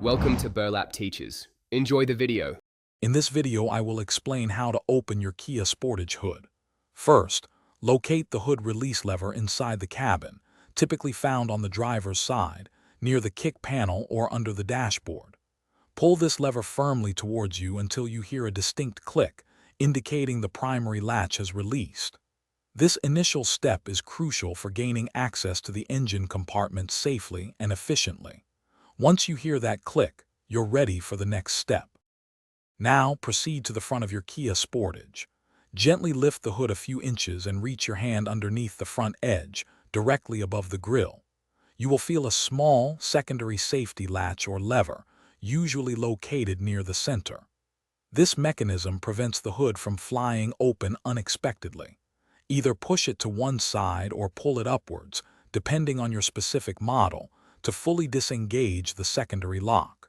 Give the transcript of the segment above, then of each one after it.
Welcome to Burlap Teachers. Enjoy the video. In this video, I will explain how to open your Kia Sportage hood. First, locate the hood release lever inside the cabin, typically found on the driver's side, near the kick panel or under the dashboard. Pull this lever firmly towards you until you hear a distinct click, indicating the primary latch has released. This initial step is crucial for gaining access to the engine compartment safely and efficiently. Once you hear that click, you're ready for the next step. Now proceed to the front of your Kia Sportage. Gently lift the hood a few inches and reach your hand underneath the front edge, directly above the grille. You will feel a small secondary safety latch or lever, usually located near the center. This mechanism prevents the hood from flying open unexpectedly. Either push it to one side or pull it upwards, depending on your specific model, to fully disengage the secondary lock.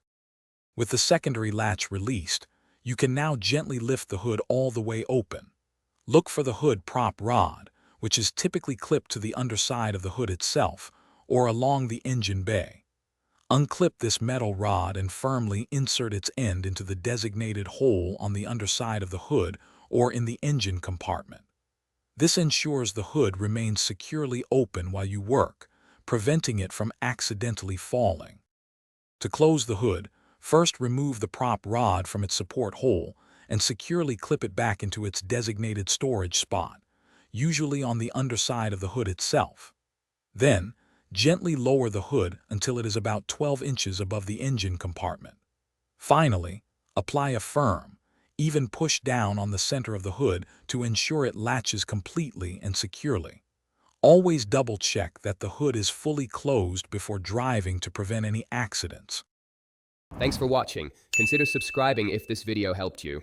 With the secondary latch released, you can now gently lift the hood all the way open. Look for the hood prop rod, which is typically clipped to the underside of the hood itself or along the engine bay. Unclip this metal rod and firmly insert its end into the designated hole on the underside of the hood or in the engine compartment. This ensures the hood remains securely open while you work, preventing it from accidentally falling. To close the hood, first remove the prop rod from its support hole and securely clip it back into its designated storage spot, usually on the underside of the hood itself. Then, gently lower the hood until it is about 12 inches above the engine compartment. Finally, apply a firm, even push down on the center of the hood to ensure it latches completely and securely. Always double-check that the hood is fully closed before driving to prevent any accidents. Thanks for watching. Consider subscribing if this video helped you.